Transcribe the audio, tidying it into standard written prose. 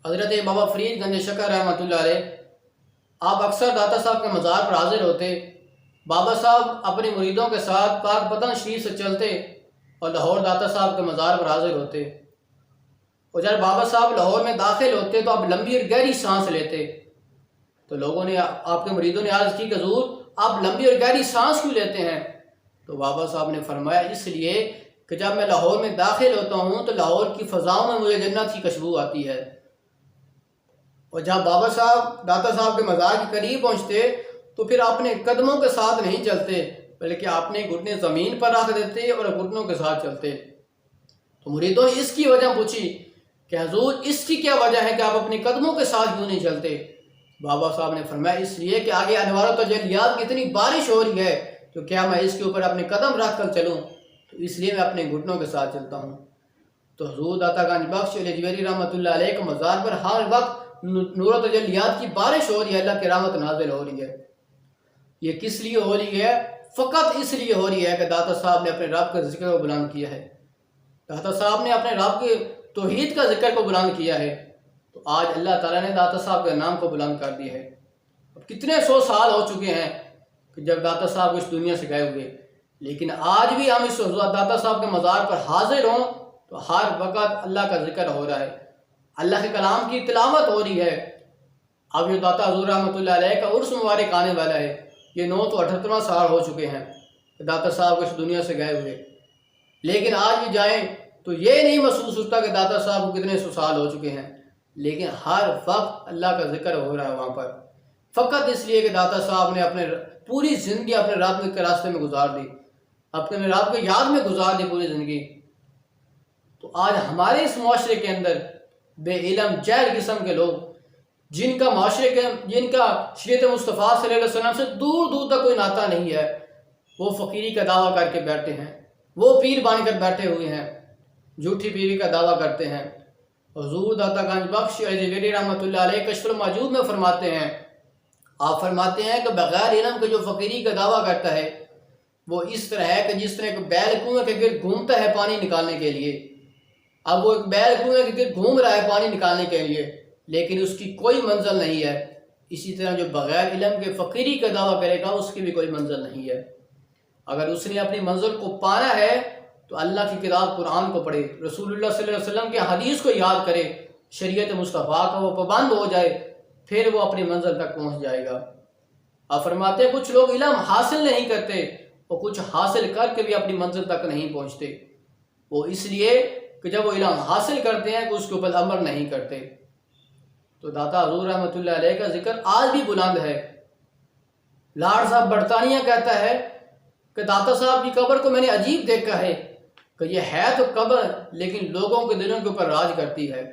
حضرت بابا فرید گنج شکر رحمۃ اللہ علیہ، آپ اکثر داتا صاحب کے مزار پر حاضر ہوتے۔ بابا صاحب اپنے مریدوں کے ساتھ پاک پتن شریف سے چلتے اور لاہور داتا صاحب کے مزار پر حاضر ہوتے، اور جب بابا صاحب لاہور میں داخل ہوتے تو آپ لمبی اور گہری سانس لیتے۔ تو لوگوں نے، آپ کے مریدوں نے عرض کی کہ حضور آپ لمبی اور گہری سانس کیوں لیتے ہیں؟ تو بابا صاحب نے فرمایا اس لیے کہ جب میں لاہور میں داخل ہوتا ہوں تو لاہور کی فضاؤں میں مجھے جنت کی خوشبو آتی ہے، اور جب بابا صاحب داتا صاحب کے مزار کے قریب پہنچتے تو پھر اپنے قدموں کے ساتھ نہیں چلتے بلکہ اپنے گھٹنے زمین پر رکھ دیتے اور گھٹنوں کے ساتھ چلتے۔ تو مریدوں نے اس کی وجہ پوچھی کہ حضور اس کی کیا وجہ ہے کہ آپ اپنے قدموں کے ساتھ کیوں نہیں چلتے؟ بابا صاحب نے فرمایا اس لیے کہ آگے انوار و تجلیات کی اتنی بارش ہو رہی ہے تو کیا میں اس کے اوپر اپنے قدم رکھ کر چلوں؟ تو اس لیے میں اپنے گھٹنوں کے ساتھ چلتا ہوں۔ تو حضور داتا گنج بخش علیہ جویری رحمۃ اللہ علیہ کے مزار پر ہر وقت نور و تجلیات کی بارش ہو رہی ہے، اللہ کی رحمت نازل ہو رہی ہے۔ یہ کس لیے ہو رہی ہے؟ فقط اس لیے ہو رہی ہے کہ داتا صاحب نے اپنے رب کے ذکر کو بلند کیا ہے، داتا صاحب نے اپنے رب کے توحید کا ذکر کو بلند کیا ہے۔ تو آج اللہ تعالیٰ نے داتا صاحب کے نام کو بلند کر دیا ہے۔ اب کتنے سو سال ہو چکے ہیں کہ جب داتا صاحب اس دنیا سے گئے ہوئے، لیکن آج بھی ہم اس داتا صاحب کے مزار پر حاضر ہوں تو ہر وقت اللہ کا ذکر ہو رہا ہے، اللہ کے کلام کی تلاوت ہو رہی ہے۔ اب جو داتا حضور رحمۃ اللہ علیہ کا عرس مبارک آنے والا ہے، یہ 978واں سال ہو چکے ہیں کہ داتا صاحب اس دنیا سے گئے ہوئے، لیکن آج بھی جائیں تو یہ نہیں محسوس ہوتا کہ داتا صاحب کو کتنے سو سال ہو چکے ہیں، لیکن ہر وقت اللہ کا ذکر ہو رہا ہے وہاں پر، فقط اس لیے کہ داتا صاحب نے اپنے پوری زندگی اپنے رب کے راستے میں گزار دی، اپنے رب کے یاد میں گزار دی پوری زندگی۔ تو آج ہمارے اس معاشرے کے اندر بے علم جاہل قسم کے لوگ، جن کا معاشرے کے، جن کا شریعت مصطفیٰ صلی اللہ علیہ وسلم سے دور دور تک کوئی ناطہ نہیں ہے، وہ فقیری کا دعویٰ کر کے بیٹھتے ہیں، وہ پیر بن کر بیٹھے ہوئے ہیں، جھوٹی پیری کا دعویٰ کرتے ہیں۔ حضور داتا گنج بخش علیہ جویری رحمۃ اللہ علیہ کشف الموجود میں فرماتے ہیں، آپ فرماتے ہیں کہ بغیر علم کے جو فقیری کا دعویٰ کرتا ہے وہ اس طرح ہے کہ جس طرح ایک بیل کنویں کے گرد گھومتا ہے پانی نکالنے کے لیے۔ اب وہ ایک بیل کنویں کے گرد گھوم رہا ہے پانی نکالنے کے لیے، لیکن اس کی کوئی منزل نہیں ہے۔ اسی طرح جو بغیر علم کے فقیری کا دعویٰ کرے گا اس کی بھی کوئی منزل نہیں ہے۔ اگر اس نے اپنی منزل کو پانا ہے تو اللہ کی کتاب قرآن کو پڑھے، رسول اللہ صلی اللہ علیہ وسلم کے حدیث کو یاد کرے، شریعت مصطفیٰ کا وہ پابند ہو جائے، پھر وہ اپنی منزل تک پہنچ جائے گا۔ آپ فرماتے ہیں کچھ لوگ علم حاصل نہیں کرتے اور کچھ حاصل کر کے بھی اپنی منزل تک نہیں پہنچتے، وہ اس لیے کہ جب وہ علم حاصل کرتے ہیں تو اس کے اوپر عمل نہیں کرتے۔ تو داتا حضور رحمۃ اللہ علیہ کا ذکر آج بھی بلند ہے۔ لاڈ صاحب برطانیہ کہتا ہے کہ داتا صاحب کی قبر کو میں نے عجیب دیکھا ہے کہ یہ ہے تو قبر لیکن لوگوں کے دلوں کے اوپر راج کرتی ہے۔